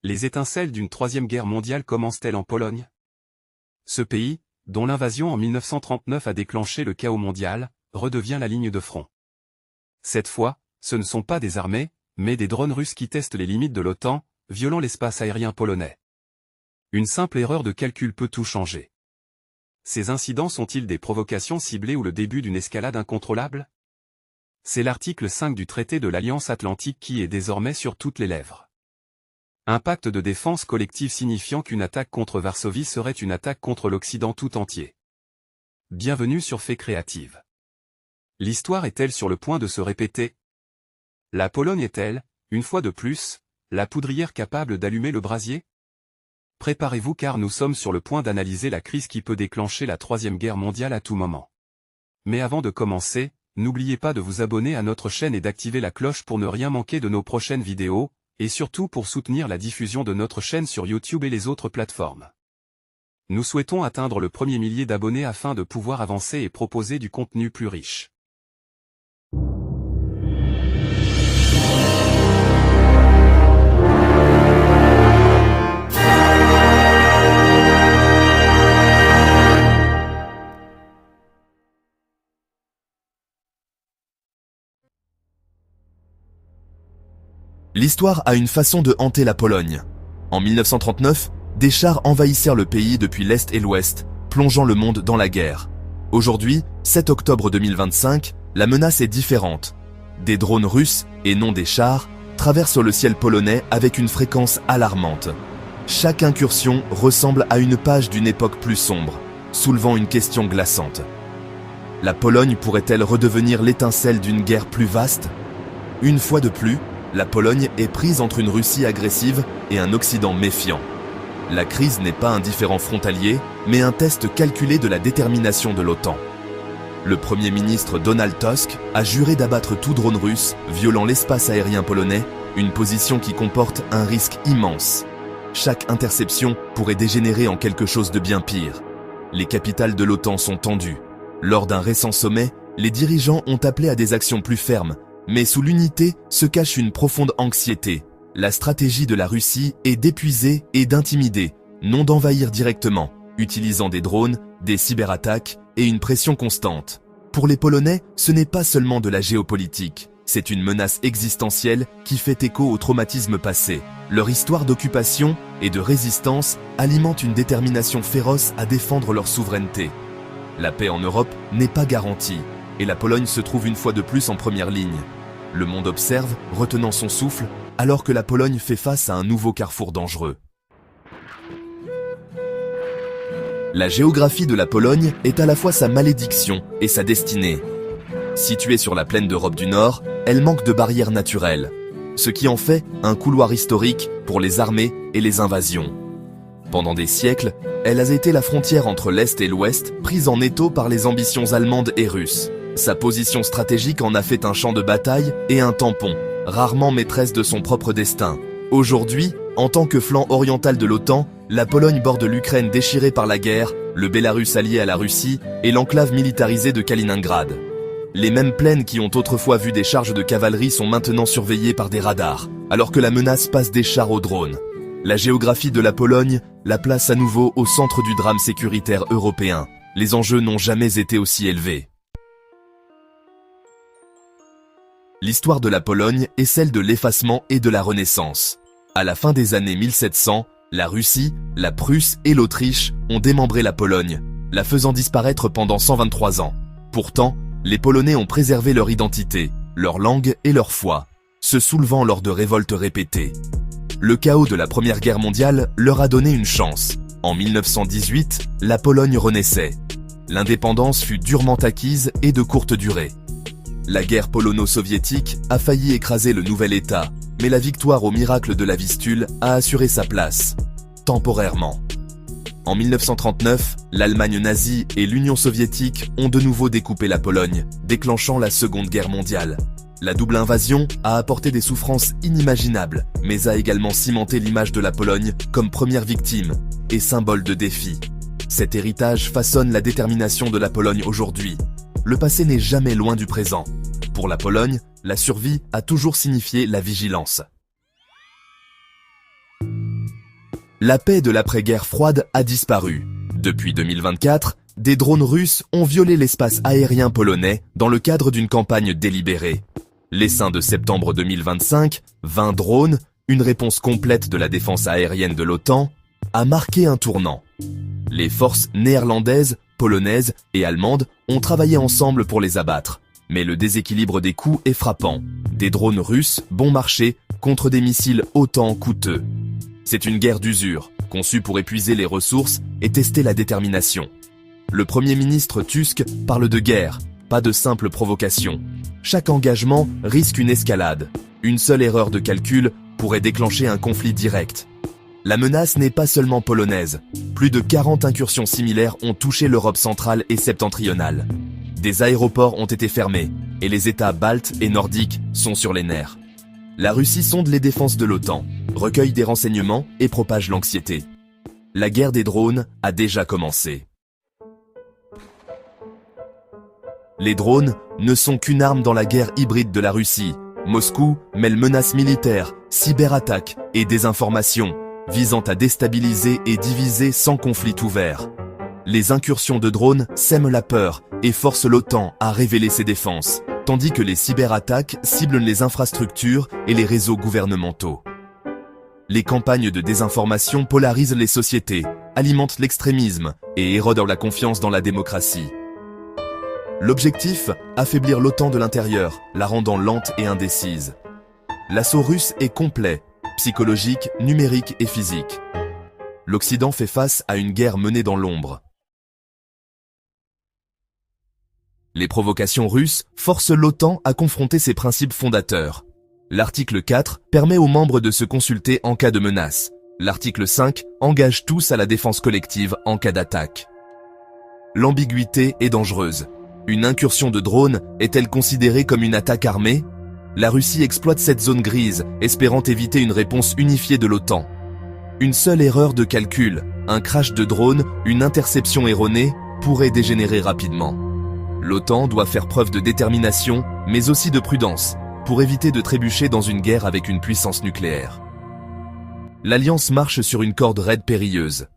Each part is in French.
Les étincelles d'une troisième guerre mondiale commencent-elles en Pologne? Ce pays, dont l'invasion en 1939 a déclenché le chaos mondial, redevient la ligne de front. Cette fois, ce ne sont pas des armées, mais des drones russes qui testent les limites de l'OTAN, violant l'espace aérien polonais. Une simple erreur de calcul peut tout changer. Ces incidents sont-ils des provocations ciblées ou le début d'une escalade incontrôlable? C'est l'article 5 du traité de l'Alliance Atlantique qui est désormais sur toutes les lèvres. Un pacte de défense collective signifiant qu'une attaque contre Varsovie serait une attaque contre l'Occident tout entier. Bienvenue sur Faits Créatives. L'histoire est-elle sur le point de se répéter? La Pologne est-elle, une fois de plus, la poudrière capable d'allumer le brasier? Préparez-vous car nous sommes sur le point d'analyser la crise qui peut déclencher la Troisième Guerre mondiale à tout moment. Mais avant de commencer, n'oubliez pas de vous abonner à notre chaîne et d'activer la cloche pour ne rien manquer de nos prochaines vidéos, et surtout pour soutenir la diffusion de notre chaîne sur YouTube et les autres plateformes. Nous souhaitons atteindre le premier millier d'abonnés afin de pouvoir avancer et proposer du contenu plus riche. L'histoire a une façon de hanter la Pologne. En 1939, des chars envahissèrent le pays depuis l'Est et l'Ouest, plongeant le monde dans la guerre. Aujourd'hui, 7 octobre 2025, la menace est différente. Des drones russes, et non des chars, traversent le ciel polonais avec une fréquence alarmante. Chaque incursion ressemble à une page d'une époque plus sombre, soulevant une question glaçante. La Pologne pourrait-elle redevenir l'étincelle d'une guerre plus vaste? Une fois de plus, la Pologne est prise entre une Russie agressive et un Occident méfiant. La crise n'est pas un différend frontalier, mais un test calculé de la détermination de l'OTAN. Le Premier ministre Donald Tusk a juré d'abattre tout drone russe violant l'espace aérien polonais, une position qui comporte un risque immense. Chaque interception pourrait dégénérer en quelque chose de bien pire. Les capitales de l'OTAN sont tendues. Lors d'un récent sommet, les dirigeants ont appelé à des actions plus fermes, mais sous l'unité se cache une profonde anxiété. La stratégie de la Russie est d'épuiser et d'intimider, non d'envahir directement, utilisant des drones, des cyberattaques et une pression constante. Pour les Polonais, ce n'est pas seulement de la géopolitique, c'est une menace existentielle qui fait écho au traumatisme passé. Leur histoire d'occupation et de résistance alimente une détermination féroce à défendre leur souveraineté. La paix en Europe n'est pas garantie, et la Pologne se trouve une fois de plus en première ligne. Le monde observe, retenant son souffle, alors que la Pologne fait face à un nouveau carrefour dangereux. La géographie de la Pologne est à la fois sa malédiction et sa destinée. Située sur la plaine d'Europe du Nord, elle manque de barrières naturelles, ce qui en fait un couloir historique pour les armées et les invasions. Pendant des siècles, elle a été la frontière entre l'Est et l'Ouest, prise en étau par les ambitions allemandes et russes. Sa position stratégique en a fait un champ de bataille et un tampon, rarement maîtresse de son propre destin. Aujourd'hui, en tant que flanc oriental de l'OTAN, la Pologne borde l'Ukraine déchirée par la guerre, le Bélarus allié à la Russie et l'enclave militarisée de Kaliningrad. Les mêmes plaines qui ont autrefois vu des charges de cavalerie sont maintenant surveillées par des radars, alors que la menace passe des chars aux drones. La géographie de la Pologne la place à nouveau au centre du drame sécuritaire européen. Les enjeux n'ont jamais été aussi élevés. L'histoire de la Pologne est celle de l'effacement et de la Renaissance. À la fin des années 1700, la Russie, la Prusse et l'Autriche ont démembré la Pologne, la faisant disparaître pendant 123 ans. Pourtant, les Polonais ont préservé leur identité, leur langue et leur foi, se soulevant lors de révoltes répétées. Le chaos de la Première Guerre mondiale leur a donné une chance. En 1918, la Pologne renaissait. L'indépendance fut durement acquise et de courte durée. La guerre polono-soviétique a failli écraser le nouvel État, mais la victoire au miracle de la Vistule a assuré sa place, temporairement. En 1939, l'Allemagne nazie et l'Union soviétique ont de nouveau découpé la Pologne, déclenchant la Seconde Guerre mondiale. La double invasion a apporté des souffrances inimaginables, mais a également cimenté l'image de la Pologne comme première victime et symbole de défi. Cet héritage façonne la détermination de la Pologne aujourd'hui. Le passé n'est jamais loin du présent. Pour la Pologne, la survie a toujours signifié la vigilance. La paix de l'après-guerre froide a disparu. Depuis 2024, des drones russes ont violé l'espace aérien polonais dans le cadre d'une campagne délibérée. L'essaim de septembre 2025, 20 drones, une réponse complète de la défense aérienne de l'OTAN, a marqué un tournant. Les forces néerlandaises, polonaises et allemandes ont travaillé ensemble pour les abattre. Mais le déséquilibre des coûts est frappant. Des drones russes bon marché contre des missiles OTAN coûteux. C'est une guerre d'usure, conçue pour épuiser les ressources et tester la détermination. Le Premier ministre Tusk parle de guerre, pas de simple provocation. Chaque engagement risque une escalade. Une seule erreur de calcul pourrait déclencher un conflit direct. La menace n'est pas seulement polonaise. Plus de 40 incursions similaires ont touché l'Europe centrale et septentrionale. Des aéroports ont été fermés, et les États baltes et nordiques sont sur les nerfs. La Russie sonde les défenses de l'OTAN, recueille des renseignements et propage l'anxiété. La guerre des drones a déjà commencé. Les drones ne sont qu'une arme dans la guerre hybride de la Russie. Moscou mêle menaces militaires, cyberattaques et désinformation, visant à déstabiliser et diviser sans conflit ouvert. Les incursions de drones sèment la peur et forcent l'OTAN à révéler ses défenses, tandis que les cyberattaques ciblent les infrastructures et les réseaux gouvernementaux. Les campagnes de désinformation polarisent les sociétés, alimentent l'extrémisme et érodent la confiance dans la démocratie. L'objectif, affaiblir l'OTAN de l'intérieur, la rendant lente et indécise. L'assaut russe est complet, psychologique, numérique et physique. L'Occident fait face à une guerre menée dans l'ombre. Les provocations russes forcent l'OTAN à confronter ses principes fondateurs. L'article 4 permet aux membres de se consulter en cas de menace. L'article 5 engage tous à la défense collective en cas d'attaque. L'ambiguïté est dangereuse. Une incursion de drone est-elle considérée comme une attaque armée? La Russie exploite cette zone grise, espérant éviter une réponse unifiée de l'OTAN. Une seule erreur de calcul, un crash de drone, une interception erronée, pourrait dégénérer rapidement. L'OTAN doit faire preuve de détermination, mais aussi de prudence, pour éviter de trébucher dans une guerre avec une puissance nucléaire. L'Alliance marche sur une corde raide périlleuse.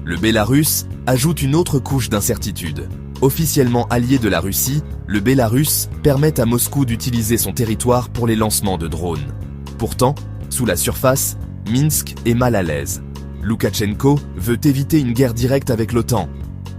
Le Bélarus ajoute une autre couche d'incertitude. Officiellement allié de la Russie, le Bélarus permet à Moscou d'utiliser son territoire pour les lancements de drones. Pourtant, sous la surface, Minsk est mal à l'aise. Loukachenko veut éviter une guerre directe avec l'OTAN.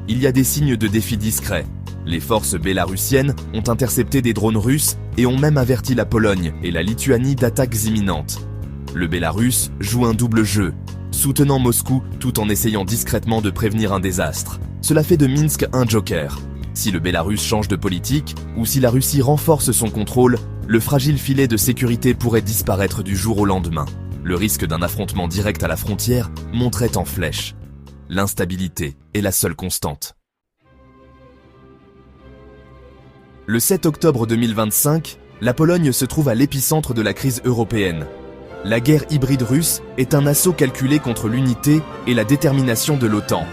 Il y a des signes de défi discrets. Les forces bélarussiennes ont intercepté des drones russes et ont même averti la Pologne et la Lituanie d'attaques imminentes. Le Bélarus joue un double jeu, soutenant Moscou tout en essayant discrètement de prévenir un désastre. Cela fait de Minsk un joker. Si le Bélarus change de politique, ou si la Russie renforce son contrôle, le fragile filet de sécurité pourrait disparaître du jour au lendemain. Le risque d'un affrontement direct à la frontière monterait en flèche. L'instabilité est la seule constante. Le 7 octobre 2025, la Pologne se trouve à l'épicentre de la crise européenne. La guerre hybride russe est un assaut calculé contre l'unité et la détermination de l'OTAN.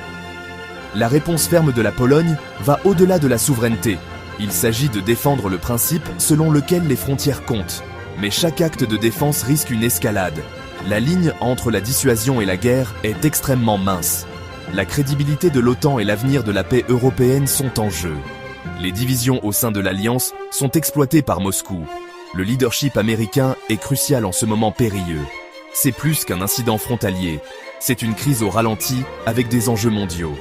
La réponse ferme de la Pologne va au-delà de la souveraineté. Il s'agit de défendre le principe selon lequel les frontières comptent. Mais chaque acte de défense risque une escalade. La ligne entre la dissuasion et la guerre est extrêmement mince. La crédibilité de l'OTAN et l'avenir de la paix européenne sont en jeu. Les divisions au sein de l'Alliance sont exploitées par Moscou. Le leadership américain est crucial en ce moment périlleux. C'est plus qu'un incident frontalier. C'est une crise au ralenti avec des enjeux mondiaux.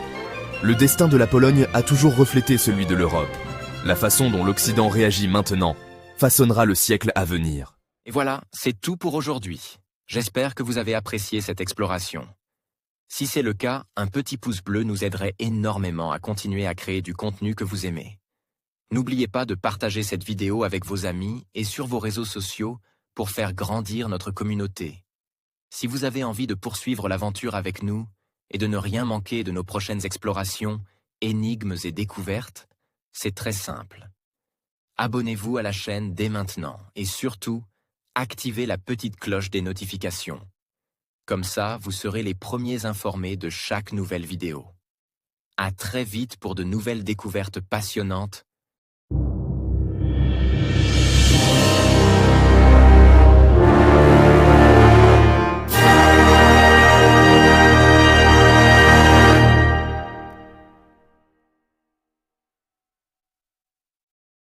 Le destin de la Pologne a toujours reflété celui de l'Europe. La façon dont l'Occident réagit maintenant façonnera le siècle à venir. Et voilà, c'est tout pour aujourd'hui. J'espère que vous avez apprécié cette exploration. Si c'est le cas, un petit pouce bleu nous aiderait énormément à continuer à créer du contenu que vous aimez. N'oubliez pas de partager cette vidéo avec vos amis et sur vos réseaux sociaux pour faire grandir notre communauté. Si vous avez envie de poursuivre l'aventure avec nous et de ne rien manquer de nos prochaines explorations, énigmes et découvertes, c'est très simple. Abonnez-vous à la chaîne dès maintenant et surtout, activez la petite cloche des notifications. Comme ça, vous serez les premiers informés de chaque nouvelle vidéo. À très vite pour de nouvelles découvertes passionnantes